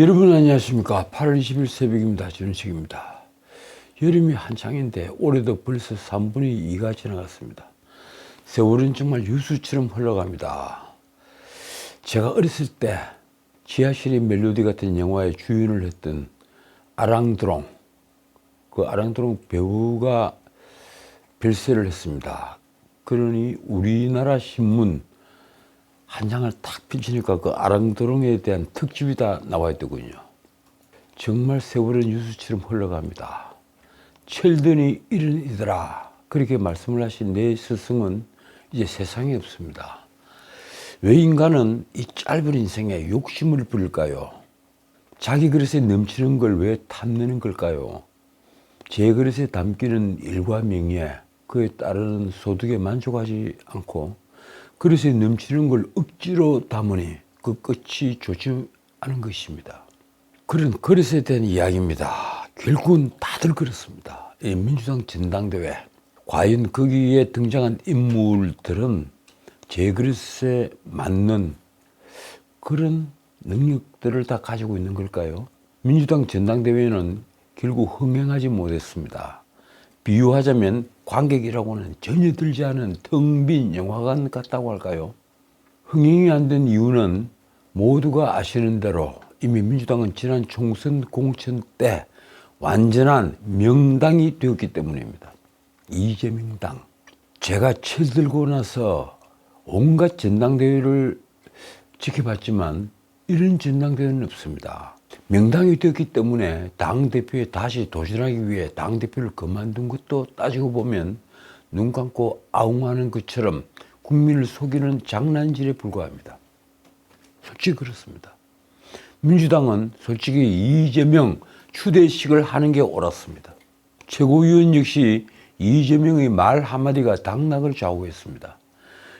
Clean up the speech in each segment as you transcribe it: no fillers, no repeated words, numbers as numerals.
여러분 안녕하십니까. 8월 20일 새벽입니다. 전우식입니다. 여름이 한창인데 올해도 벌써 3분의 2가 지나갔습니다. 세월은 정말 유수처럼 흘러갑니다. 제가 어렸을 때 지하실의 멜로디 같은 영화에 주연을 했던 아랑드롱, 그 아랑드롱 배우가 별세를 했습니다. 그러니 우리나라 신문 한 장을 탁 펼치니까 그 아랑드롱에 대한 특집이 다 나와 있더군요. 정말 세월은 유수처럼 흘러갑니다. 철든이 이른 이더라, 그렇게 말씀을 하신 내 스승은 이제 세상에 없습니다. 왜 인간은 이 짧은 인생에 욕심을 부릴까요? 자기 그릇에 넘치는 걸 왜 탐내는 걸까요? 제 그릇에 담기는 일과 명예, 그에 따르는 소득에 만족하지 않고 그릇에 넘치는 걸 억지로 담으니 그 끝이 좋지 않은 것입니다. 그런 그릇에 대한 이야기입니다. 결국은 다들 그렇습니다. 이 민주당 전당대회, 과연 거기에 등장한 인물들은 제 그릇에 맞는 그런 능력들을 다 가지고 있는 걸까요? 민주당 전당대회는 결국 흥행하지 못했습니다. 비유하자면 관객이라고는 전혀 들지 않은 텅 빈 영화관 같다고 할까요? 흥행이 안 된 이유는 모두가 아시는 대로 이미 민주당은 지난 총선 공천 때 완전한 명당이 되었기 때문입니다. 이재명당. 제가 철들고 나서 온갖 전당대회를 지켜봤지만 이런 전당대회는 없습니다. 명당이 되었기 때문에 당대표에 다시 도전하기 위해 당대표를 그만둔 것도 따지고 보면 눈 감고 아웅하는 것처럼 국민을 속이는 장난질에 불과합니다. 솔직히 그렇습니다. 민주당은 솔직히 이재명 추대식을 하는 게 옳았습니다. 최고위원 역시 이재명의 말 한마디가 당락을 좌우했습니다.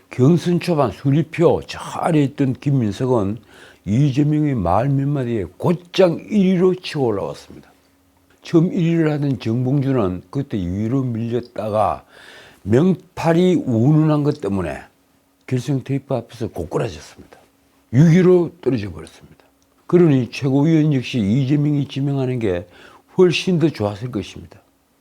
경선 초반 수리표 저 아래에 있던 김민석은 이재명의 말 몇 마디에 곧장 1위로 치고 올라왔습니다. 처음 1위를 하던 정봉주는 그때 2위로 밀렸다가 명팔이 운운한 것 때문에 결승 테이프 앞에서 고꾸라졌습니다. 6위로 떨어져 버렸습니다. 그러니 최고위원 역시 이재명이 지명하는 게 훨씬 더 좋았을 것입니다.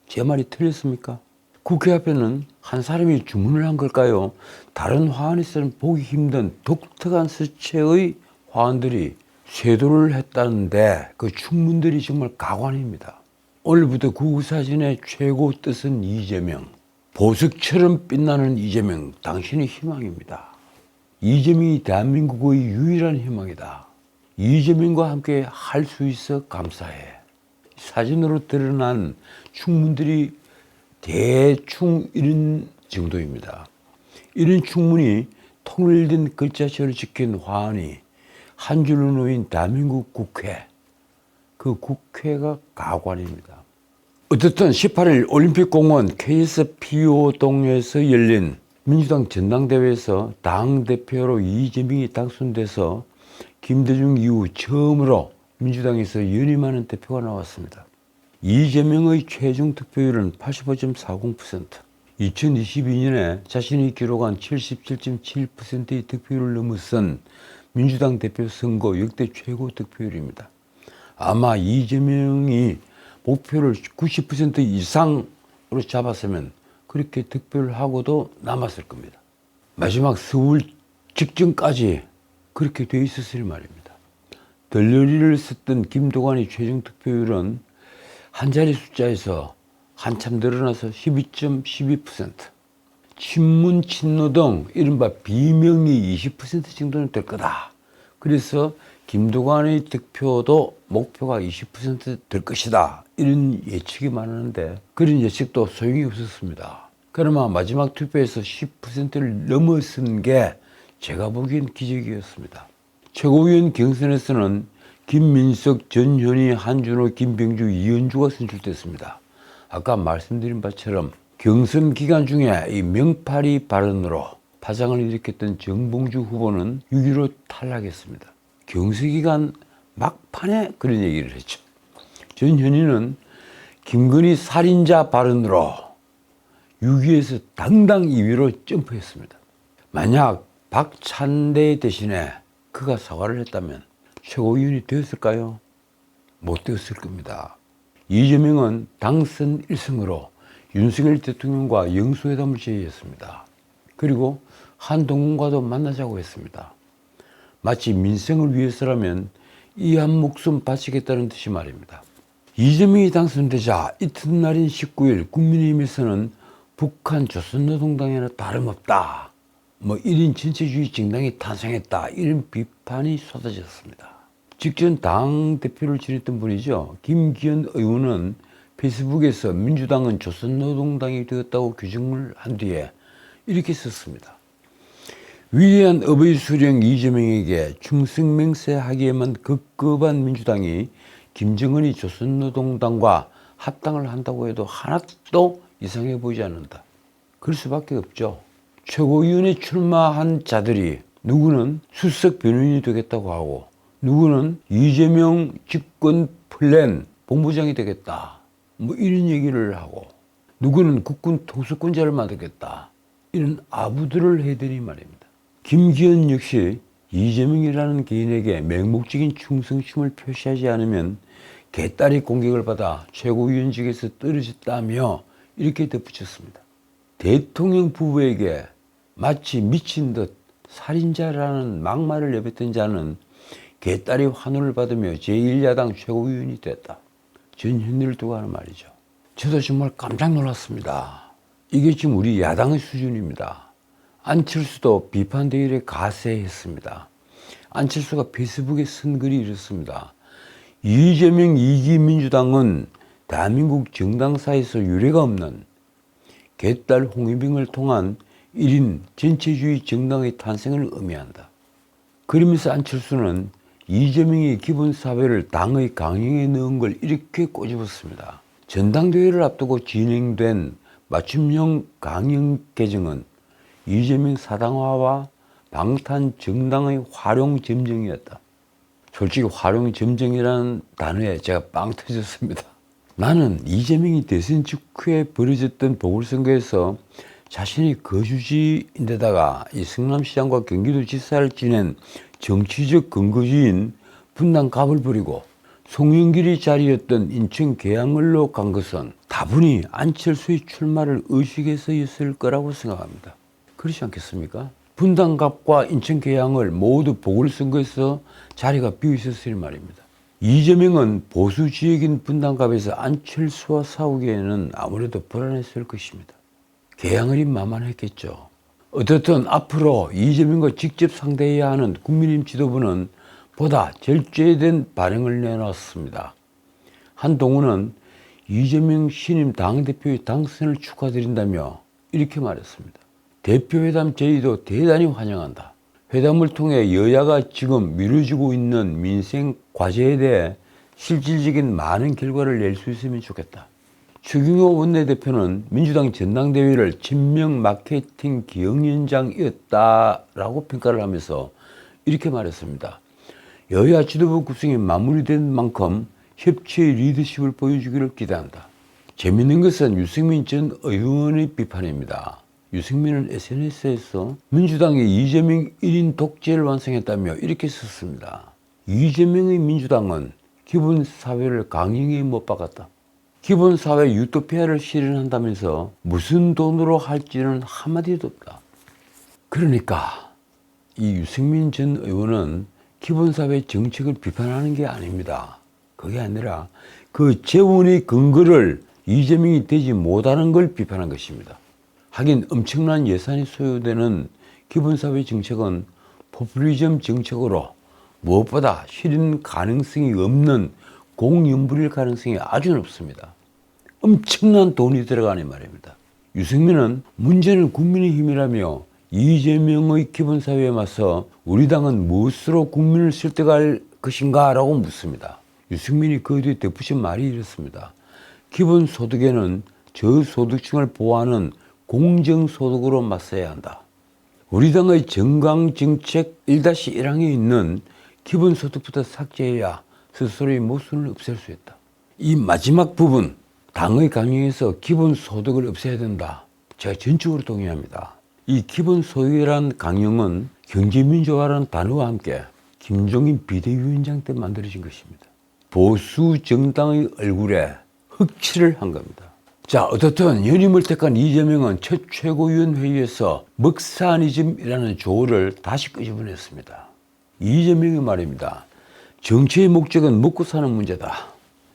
제 말이 틀렸습니까? 국회 앞에는 한 사람이 주문을 한 걸까요? 다른 화환에서는 보기 힘든 독특한 수채의 화환들이 쇄도를 했다는데 그 충문들이 정말 가관입니다. 오늘부터 구구사진의 최고 뜻은 이재명. 보석처럼 빛나는 이재명, 당신의 희망입니다. 이재명이 대한민국의 유일한 희망이다. 이재명과 함께 할 수 있어 감사해. 사진으로 드러난 충문들이 대충 이런 정도입니다. 이런 충문이 통일된 글자체를 지킨 화환이 한 줄로 놓인 대한민국 국회, 그 국회가 가관입니다. 어쨌든 18일 올림픽공원 KSPO동에서 열린 민주당 전당대회에서 당대표로 이재명이 당선돼서 김대중 이후 처음으로 민주당에서 연임하는 대표가 나왔습니다. 이재명의 최종 득표율은 85.40%, 2022년에 자신이 기록한 77.7%의 득표율을 넘어선 민주당 대표 선거 역대 최고 득표율입니다. 아마 이재명이 목표를 90% 이상으로 잡았으면 그렇게 득표를 하고도 남았을 겁니다. 마지막 서울 직전까지 그렇게 돼 있었을 말입니다. 덜러리를 썼던 김도관의 최종 득표율은 한 자리 숫자에서 한참 늘어나서 12.12%, 친문, 친노 등 이른바 비명이 20% 정도는 될 거다. 그래서 김도관의 득표도 목표가 20%될 것이다. 이런 예측이 많았는데 그런 예측도 소용이 없었습니다. 그나마 마지막 투표에서 10%를 넘어선 게 제가 보기엔 기적이었습니다. 최고위원 경선에서는 김민석, 전현희, 한준호, 김병주, 이현주가 선출됐습니다. 아까 말씀드린 바처럼 경선 기간 중에 이 명팔이 발언으로 파장을 일으켰던 정봉주 후보는 6위로 탈락했습니다. 경선 기간 막판에 그런 얘기를 했죠. 전현희는 김건희 살인자 발언으로 6위에서 당당 2위로 점프했습니다. 만약 박찬대 대신에 그가 사과를 했다면 최고위원이 되었을까요? 못 되었을 겁니다. 이재명은 당선 1승으로 윤석열 대통령과 영수회담을 제의했습니다. 그리고 한동훈과도 만나자고 했습니다. 마치 민생을 위해서라면 이 한 목숨 바치겠다는 뜻이 말입니다. 이재명이 당선되자 이튿날인 19일 국민의힘에서는 북한 조선노동당에는 다름없다, 1인 전체주의 정당이 탄생했다, 이런 비판이 쏟아졌습니다. 직전 당대표를 지냈던 분이죠. 김기현 의원은 페이스북에서 민주당은 조선노동당이 되었다고 규정을 한 뒤에 이렇게 썼습니다. 위대한 어버이 수령 이재명에게 충성맹세하기에만 급급한 민주당이 김정은이 조선노동당과 합당을 한다고 해도 하나도 이상해 보이지 않는다. 그럴 수밖에 없죠. 최고위원회 출마한 자들이 누구는 수석 변호인이 되겠다고 하고, 누구는 이재명 집권 플랜 본부장이 되겠다, 이런 얘기를 하고, 누구는 국군 통수권자를 만들겠다, 이런 아부들을 해대니 말입니다. 김기현 역시 이재명이라는 개인에게 맹목적인 충성심을 표시하지 않으면 개딸이 공격을 받아 최고위원직에서 떨어졌다며 이렇게 덧붙였습니다. 대통령 부부에게 마치 미친 듯 살인자라는 막말을 내뱉은 자는 개딸이 환호를 받으며 제1야당 최고위원이 됐다. 전현희를 두고 하는 말이죠. 저도 정말 깜짝 놀랐습니다. 이게 지금 우리 야당의 수준입니다. 안철수도 비판 대열에 가세했습니다. 안철수가 페이스북에 쓴 글이 이렇습니다. 이재명 2기 민주당은 대한민국 정당사에서 유례가 없는 개딸 홍위병을 통한 1인 전체주의 정당의 탄생을 의미한다. 그러면서 안철수는 이재명이 기본사회를 당의 강령에 넣은 걸 이렇게 꼬집었습니다. 전당대회를 앞두고 진행된 맞춤형 강령 개정은 이재명 사당화와 방탄 정당의 활용 점정이었다. 솔직히 활용 점정이라는 단어에 제가 빵 터졌습니다. 나는 이재명이 대선 직후에 벌어졌던 보궐선거에서 자신이 거주지인데다가 이 성남시장과 경기도지사를 지낸 정치적 근거지인 분당갑을 버리고 송영길이 자리였던 인천 계양을로 간 것은 다분히 안철수의 출마를 의식해서였을 거라고 생각합니다. 그렇지 않겠습니까? 분당갑과 인천 계양을 모두 보궐선거에서 자리가 비어 있었을 말입니다. 이재명은 보수 지역인 분당갑에서 안철수와 싸우기에는 아무래도 불안했을 것입니다. 계양을이 만만했겠죠. 어떻든 앞으로 이재명과 직접 상대해야 하는 국민의힘 지도부는 보다 절제된 반응을 내놨습니다. 한동훈은 이재명 신임 당대표의 당선을 축하드린다며 이렇게 말했습니다. 대표회담 제의도 대단히 환영한다. 회담을 통해 여야가 지금 미뤄지고 있는 민생 과제에 대해 실질적인 많은 결과를 낼 수 있으면 좋겠다. 추경호 원내대표는 민주당 전당대회를 친명 마케팅 기획위원장이었다라고 평가를 하면서 이렇게 말했습니다. 여야 지도부 구성이 마무리된 만큼 협치의 리더십을 보여주기를 기대한다. 재미있는 것은 유승민 전 의원의 비판입니다. 유승민은 SNS에서 민주당이 이재명 1인 독재를 완성했다며 이렇게 썼습니다. 이재명의 민주당은 기본사회를 강령에 못 박았다. 기본사회 유토피아를 실현한다면서 무슨 돈으로 할지는 한마디도 없다. 그러니까 이 유승민 전 의원은 기본사회 정책을 비판하는 게 아닙니다. 그게 아니라 그 재원의 근거를 이재명이 되지 못하는 걸 비판한 것입니다. 하긴 엄청난 예산이 소요되는 기본사회 정책은 포퓰리즘 정책으로 무엇보다 실현 가능성이 없는 공연불일 가능성이 아주 높습니다. 엄청난 돈이 들어가는 말입니다. 유승민은 문제는 국민의힘이라며 이재명의 기본사회에 맞서 우리 당은 무엇으로 국민을 설득할 것인가 라고 묻습니다. 유승민이 그 뒤에 덧붙인 말이 이렇습니다. 기본소득에는 저소득층을 보호하는 공정소득으로 맞서야 한다. 우리 당의 정강정책 1-1항에 있는 기본소득부터 삭제해야 스스로의 모순을 없앨 수 있다. 이 마지막 부분, 당의 강령에서 기본소득을 없애야 된다. 제가 전적으로 동의합니다. 이 기본소득이라는 강령은 경제민주화라는 단어와 함께 김종인 비대위원장 때 만들어진 것입니다. 보수 정당의 얼굴에 흑칠을 한 겁니다. 자, 어떻든 연임을 택한 이재명은 첫 최고위원 회의에서 먹사니즘이라는 조어를 다시 끄집어냈습니다. 이재명의 말입니다. 정치의 목적은 먹고 사는 문제다.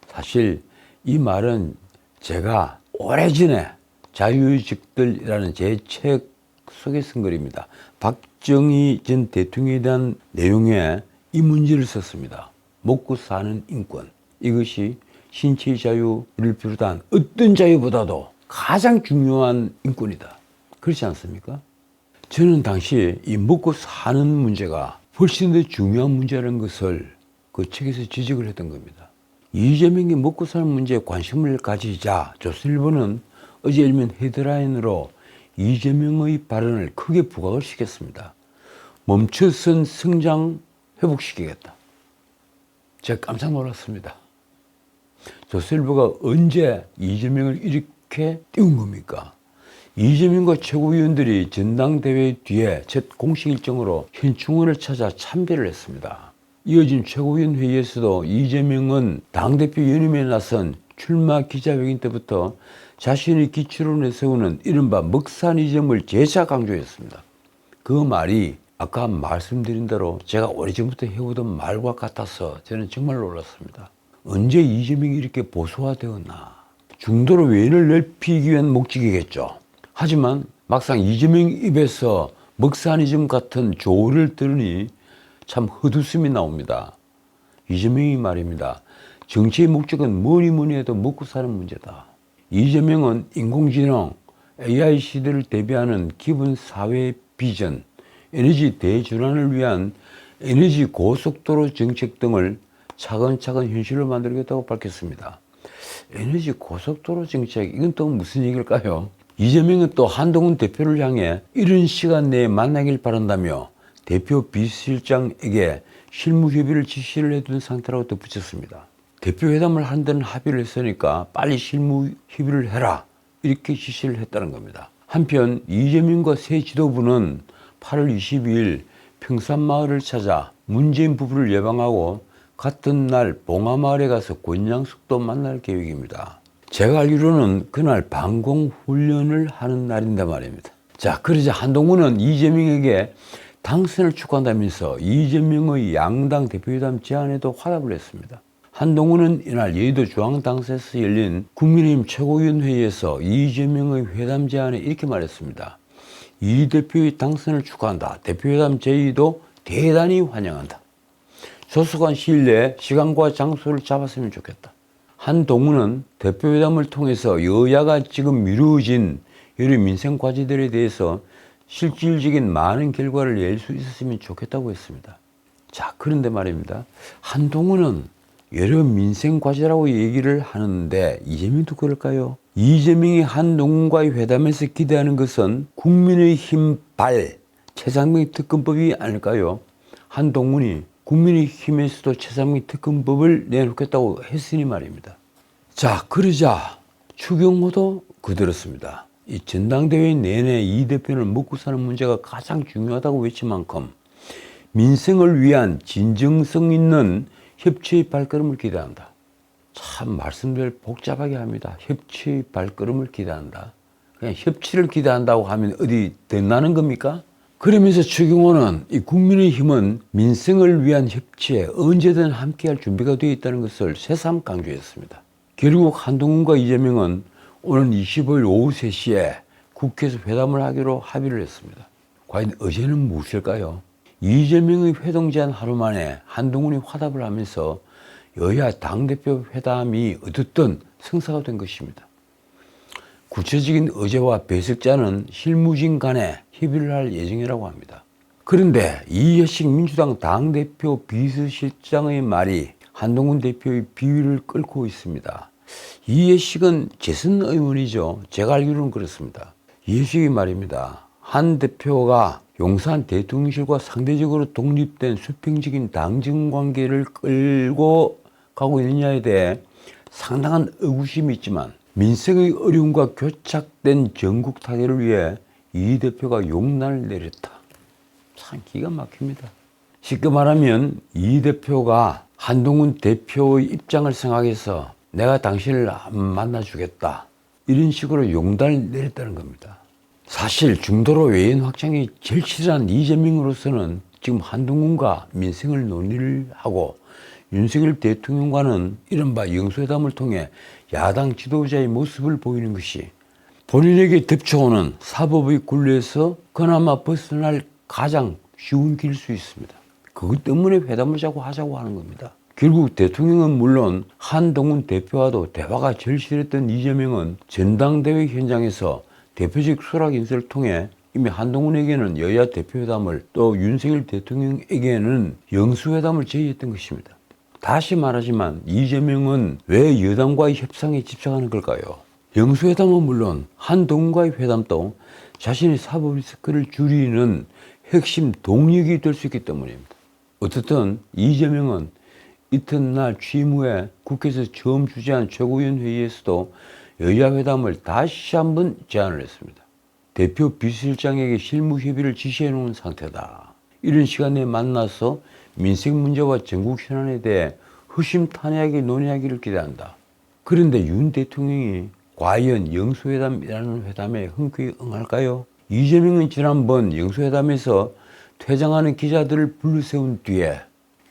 사실 이 말은 제가 오래전에 자유의식들이라는 제 책 속에 쓴 글입니다. 박정희 전 대통령에 대한 내용에 이 문제를 썼습니다. 먹고 사는 인권. 이것이 신체의 자유를 비롯한 어떤 자유보다도 가장 중요한 인권이다. 그렇지 않습니까? 저는 당시 이 먹고 사는 문제가 훨씬 더 중요한 문제라는 것을 그 책에서 지적을 했던 겁니다. 이재명이 먹고 사는 문제에 관심을 가지자 조선일보는 어제 일면 헤드라인으로 이재명의 발언을 크게 부각을 시켰습니다. 멈춰선 성장 회복시키겠다. 제가 깜짝 놀랐습니다. 조선일보가 언제 이재명을 이렇게 띄운 겁니까? 이재명과 최고위원들이 전당대회 뒤에 첫 공식 일정으로 현충원을 찾아 참배를 했습니다. 이어진 최고위원 회의에서도 이재명은 당대표 연임에 나선 출마 기자회견 때부터 자신의 기초로 내세우는 이른바 먹사니즘을 재차 강조했습니다. 그 말이 아까 말씀드린 대로 제가 오래전부터 해오던 말과 같아서 저는 정말 놀랐습니다. 언제 이재명이 이렇게 보수화되었나? 중도로 외연을 넓히기 위한 목적이겠죠. 하지만 막상 이재명 입에서 먹사니즘 같은 조를 들으니 참 헛웃음이 나옵니다. 이재명이 말입니다. 정치의 목적은 뭐니 해도 먹고 사는 문제다. 이재명은 인공지능, AI 시대를 대비하는 기본 사회 비전, 에너지 대전환을 위한 에너지 고속도로 정책 등을 차근차근 현실로 만들겠다고 밝혔습니다. 에너지 고속도로 정책, 이건 또 무슨 얘기일까요? 이재명은 또 한동훈 대표를 향해 이른 시간 내에 만나길 바란다며 대표 비서실장에게 실무 협의를 지시를 해둔 상태라고 덧붙였습니다. 대표 회담을 한다는 합의를 했으니까 빨리 실무 협의를 해라, 이렇게 지시를 했다는 겁니다. 한편 이재명과 새 지도부는 8월 22일 평산마을을 찾아 문재인 부부를 예방하고 같은 날 봉하마을에 가서 권양숙도 만날 계획입니다. 제가 알기로는 그날 방공훈련을 하는 날인데 말입니다. 자, 그러자 한동훈은 이재명에게 당선을 축하한다면서 이재명의 양당 대표회담 제안에도 화답을 했습니다. 한동훈은 이날 여의도 중앙당사에서 열린 국민의힘 최고위원 회의에서 이재명의 회담 제안에 이렇게 말했습니다. 이 대표의 당선을 축하한다. 대표회담 제의도 대단히 환영한다. 조속한 시일 내에 시간과 장소를 잡았으면 좋겠다. 한동훈은 대표회담을 통해서 여야가 지금 미루어진 여러 민생 과제들에 대해서 실질적인 많은 결과를 낼 수 있었으면 좋겠다고 했습니다. 자, 그런데 말입니다. 한동훈은 여러 민생 과제라고 얘기를 하는데 이재명도 그럴까요? 이재명이 한동훈과의 회담에서 기대하는 것은 국민의힘 발 최상병 특검법이 아닐까요? 한동훈이 국민의힘에서도 최상병 특검법을 내놓겠다고 했으니 말입니다. 자, 그러자 추경호도 그들었습니다. 이 전당대회 내내 이 대표는 먹고 사는 문제가 가장 중요하다고 외친 만큼 민생을 위한 진정성 있는 협치의 발걸음을 기대한다. 참 말씀들 복잡하게 합니다. 협치의 발걸음을 기대한다. 그냥 협치를 기대한다고 하면 어디 된다는 겁니까? 그러면서 추경호는 이 국민의힘은 민생을 위한 협치에 언제든 함께할 준비가 되어 있다는 것을 새삼 강조했습니다. 결국 한동훈과 이재명은 오늘 25일 오후 3시에 국회에서 회담을 하기로 합의를 했습니다. 과연 어제는 무엇일까요? 이재명의 회동 제안 하루 만에 한동훈이 화답을 하면서 여야 당대표 회담이 어쨌든 성사가 된 것입니다. 구체적인 의제와 배석자는 실무진 간에 협의를 할 예정이라고 합니다. 그런데 이해식 민주당 당대표 비서실장의 말이 한동훈 대표의 비위를 끓고 있습니다. 이해식은 재선 의원이죠. 제가 알기로는 그렇습니다. 이해식이 말입니다. 한 대표가 용산 대통령실과 상대적으로 독립된 수평적인 당정 관계를 끌고 가고 있느냐에 대해 상당한 의구심이 있지만 민생의 어려움과 교착된 전국 타개를 위해 이 대표가 용난을 내렸다. 참 기가 막힙니다. 쉽게 말하면 이 대표가 한동훈 대표의 입장을 생각해서 내가 당신을 만나주겠다, 이런 식으로 용단을 내렸다는 겁니다. 사실 중도로 외연 확장이 절실한 이재명으로서는 지금 한동훈과 민생을 논의를 하고 윤석열 대통령과는 이른바 영수회담을 통해 야당 지도자의 모습을 보이는 것이 본인에게 덮쳐오는 사법의 굴레에서 그나마 벗어날 가장 쉬운 길일 수 있습니다. 그것 때문에 회담을 자꾸 하자고 하는 겁니다. 결국 대통령은 물론 한동훈 대표와도 대화가 절실했던 이재명은 전당대회 현장에서 대표직 수락 인사를 통해 이미 한동훈에게는 여야 대표회담을, 또 윤석열 대통령에게는 영수회담을 제의했던 것입니다. 다시 말하지만 이재명은 왜 여당과의 협상에 집착하는 걸까요? 영수회담은 물론 한동훈과의 회담도 자신의 사법 리스크를 줄이는 핵심 동력이 될 수 있기 때문입니다. 어쨌든 이재명은 이튿날 취임 후에 국회에서 처음 주재한 최고위원 회의에서도 여야 회담을 다시 한번 제안을 했습니다. 대표 비서실장에게 실무 협의를 지시해 놓은 상태다. 이런 시간에 만나서 민생 문제와 전국 현안에 대해 허심탄회하게 논의하기를 기대한다. 그런데 윤 대통령이 과연 영수회담이라는 회담에 흔쾌히 응할까요? 이재명은 지난번 영수회담에서 퇴장하는 기자들을 불러세운 뒤에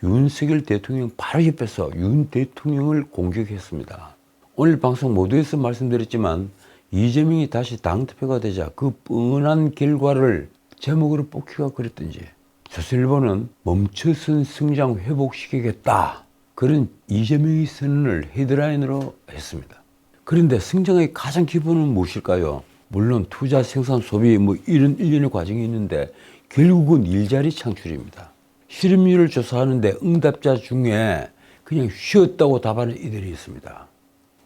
윤석열 대통령 바로 옆에서 윤 대통령을 공격했습니다. 오늘 방송 모두에서 말씀드렸지만 이재명이 다시 당대표가 되자 그 뻔한 결과를 제목으로 뽑기가 그랬던지 조선일보는 멈춰선 성장 회복시키겠다, 그런 이재명의 선언을 헤드라인으로 했습니다. 그런데 성장의 가장 기본은 무엇일까요? 물론 투자, 생산, 소비 이런 일련의 과정이 있는데 결국은 일자리 창출입니다. 실업률을 조사하는데 응답자 중에 그냥 쉬었다고 답하는 이들이 있습니다.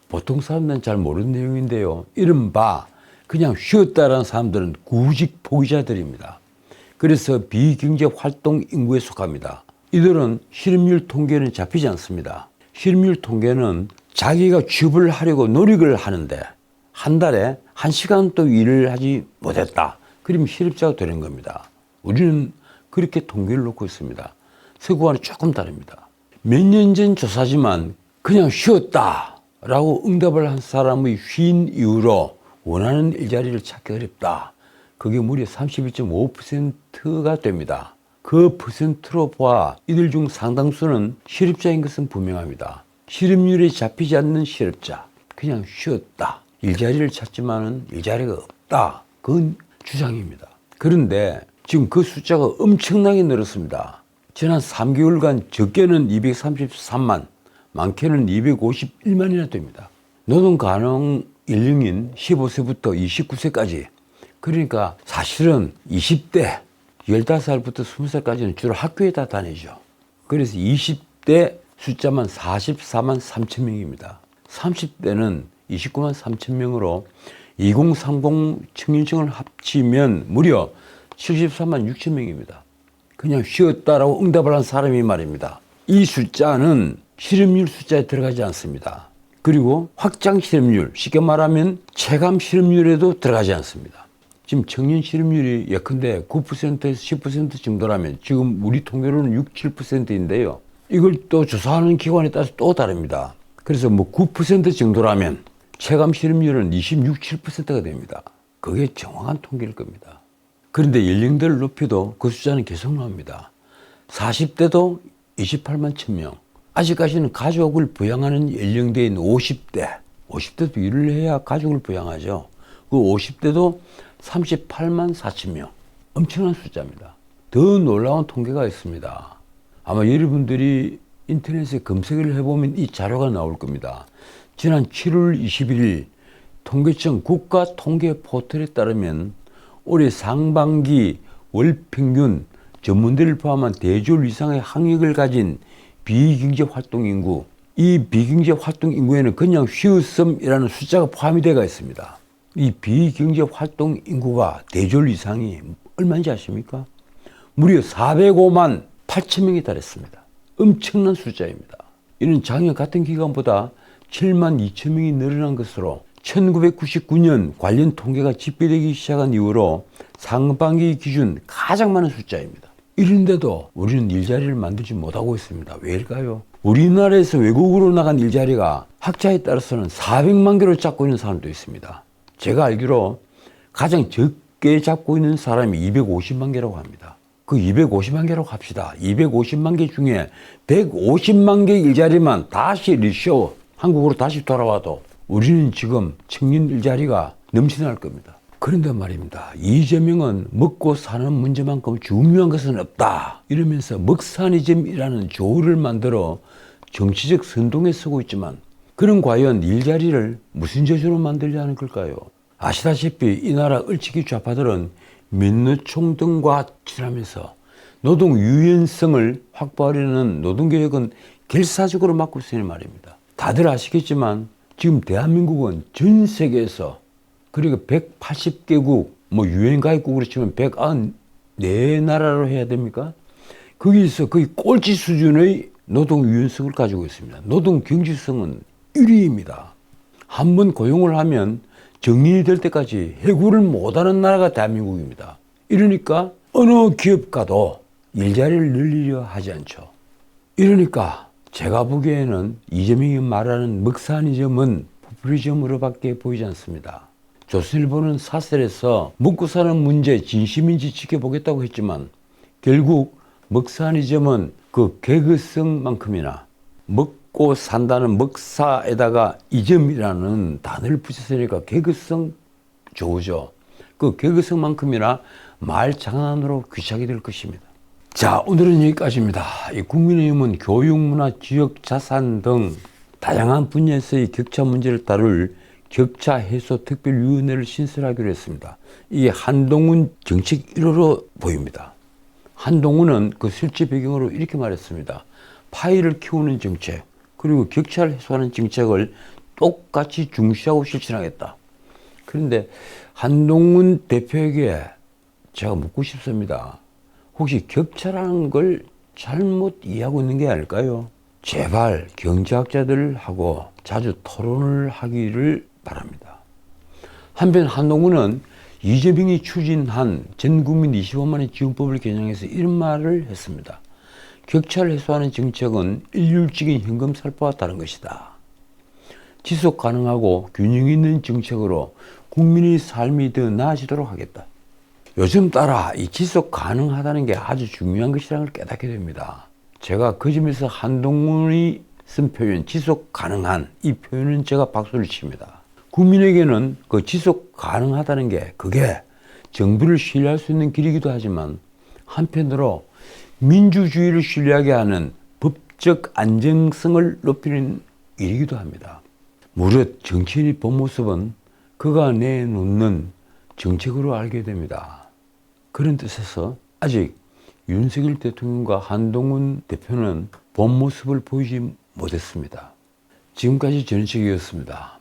보통 사람들은 잘 모르는 내용인데요. 이른바 그냥 쉬었다라는 사람들은 구직 포기자들입니다. 그래서 비경제활동 인구에 속합니다. 이들은 실업률 통계는 잡히지 않습니다. 실업률 통계는 자기가 취업을 하려고 노력을 하는데 한 달에 1시간도 일을 하지 못했다, 그러면 실업자가 되는 겁니다. 우리는 그렇게 통계를 놓고 있습니다. 서구와는 조금 다릅니다. 몇 년 전 조사지만 그냥 쉬었다 라고 응답을 한 사람의 쉰 이후로 원하는 일자리를 찾기 어렵다. 그게 무려 31.5%가 됩니다. 그 퍼센트로 보아 이들 중 상당수는 실업자인 것은 분명합니다. 실업률에 잡히지 않는 실업자, 그냥 쉬었다, 일자리를 찾지만은 일자리가 없다, 그건 주장입니다. 그런데 지금 그 숫자가 엄청나게 늘었습니다. 지난 3개월간 적게는 233만, 많게는 251만이나 됩니다. 노동 가능 연령인 15세부터 29세까지, 그러니까 사실은 20대 15살부터 20살까지는 주로 학교에다 다니죠. 그래서 20대 숫자만 44만 3천 명입니다. 30대는 29만 3천 명으로 2030 청년층을 합치면 무려 73만 6천 명입니다. 그냥 쉬었다라고 응답을 한 사람이 말입니다. 이 숫자는 실업률 숫자에 들어가지 않습니다. 그리고 확장 실업률, 쉽게 말하면 체감 실업률에도 들어가지 않습니다. 지금 청년 실업률이 예컨대 9%에서 10% 정도라면 지금 우리 통계로는 6, 7%인데요. 이걸 또 조사하는 기관에 따라서 또 다릅니다. 그래서 9% 정도라면 체감 실업률은 26, 7%가 됩니다. 그게 정확한 통계일 겁니다. 그런데 연령대를 높여도 그 숫자는 계속 나옵니다. 40대도 28만 1000명. 아직까지는 가족을 부양하는 연령대인 50대도 일을 해야 가족을 부양하죠. 그 50대도 38만 4천 명. 엄청난 숫자입니다. 더 놀라운 통계가 있습니다. 아마 여러분들이 인터넷에 검색을 해보면 이 자료가 나올 겁니다. 지난 7월 21일 통계청 국가통계 포털에 따르면 올해 상반기 월평균 전문대를 포함한 대졸 이상의 학력을 가진 비경제활동 인구, 이 비경제활동 인구에는 그냥 쉬었음이라는 숫자가 포함이 되어 있습니다. 이 비경제활동 인구가 대졸 이상이 얼마인지 아십니까? 무려 405만 8천 명에 달했습니다. 엄청난 숫자입니다. 이는 작년 같은 기간보다 7만 2천 명이 늘어난 것으로 1999년 관련 통계가 집계되기 시작한 이후로 상반기 기준 가장 많은 숫자입니다. 이런데도 우리는 일자리를 만들지 못하고 있습니다. 왜일까요? 우리나라에서 외국으로 나간 일자리가 학자에 따라서는 400만 개로 잡고 있는 사람도 있습니다. 제가 알기로 가장 적게 잡고 있는 사람이 250만 개라고 합니다. 그 250만 개라고 합시다. 250만 개 중에 150만 개 일자리만 다시 리쇼 한국으로 다시 돌아와도 우리는 지금 청년 일자리가 넘쳐날 겁니다. 그런데 말입니다. 이재명은 먹고 사는 문제만큼 중요한 것은 없다 이러면서 먹사니즘이라는 조를 만들어 정치적 선동에 쓰고 있지만 그는 과연 일자리를 무슨 재주로 만들려는 걸까요? 아시다시피 이 나라 을치기 좌파들은 민노총등과 칠하면서 노동 유연성을 확보하려는 노동개혁은 결사적으로 막고 있으니 말입니다. 다들 아시겠지만 지금 대한민국은 전 세계에서 그리고 180개국 유엔 가입국으로 치면 194나라로 해야 됩니까? 거기서 거의 꼴찌 수준의 노동 유연성을 가지고 있습니다. 노동 경제성은 1위입니다. 한번 고용을 하면 정년이 될 때까지 해고를 못하는 나라가 대한민국입니다. 이러니까 어느 기업가도 일자리를 늘리려 하지 않죠. 이러니까 제가 보기에는 이재명이 말하는 먹사니즘은 포퓰리즘으로밖에 보이지 않습니다. 조선일보는 사설에서 먹고 사는 문제 진심인지 지켜보겠다고 했지만 결국 먹사니즘은 그 개그성만큼이나 먹고 산다는 먹사에다가 이점이라는 단어를 붙였으니까 개그성 좋으죠. 그 개그성만큼이나 말 장난으로 귀착이 될 것입니다. 자, 오늘은 여기까지입니다. 이 국민의힘은 교육, 문화, 지역, 자산 등 다양한 분야에서의 격차 문제를 다룰 격차 해소 특별위원회를 신설하기로 했습니다. 이게 한동훈 정책 1호로 보입니다. 한동훈은 그 실제 배경으로 이렇게 말했습니다. 파이를 키우는 정책, 그리고 격차를 해소하는 정책을 똑같이 중시하고 실천하겠다. 그런데 한동훈 대표에게 제가 묻고 싶습니다. 혹시 격차라는 걸 잘못 이해하고 있는 게 아닐까요? 제발 경제학자들하고 자주 토론을 하기를 바랍니다. 한편 한동훈은 이재명이 추진한 전국민 25만원 지원법을 개정해서 이런 말을 했습니다. 격차를 해소하는 정책은 일률적인 현금 살포와 다른 것이다. 지속 가능하고 균형 있는 정책으로 국민의 삶이 더 나아지도록 하겠다. 요즘 따라 이 지속 가능하다는 게 아주 중요한 것이라는 걸 깨닫게 됩니다. 제가 그 점에서 한동훈이 쓴 표현 지속 가능한 이 표현은 제가 박수를 칩니다. 국민에게는 그 지속 가능하다는 게 그게 정부를 신뢰할 수 있는 길이기도 하지만 한편으로 민주주의를 신뢰하게 하는 법적 안정성을 높이는 일이기도 합니다. 무릇 정치인의 본 모습은 그가 내놓는 정책으로 알게 됩니다. 그런 뜻에서 아직 윤석열 대통령과 한동훈 대표는 본 모습을 보이지 못했습니다. 지금까지 전인책이었습니다.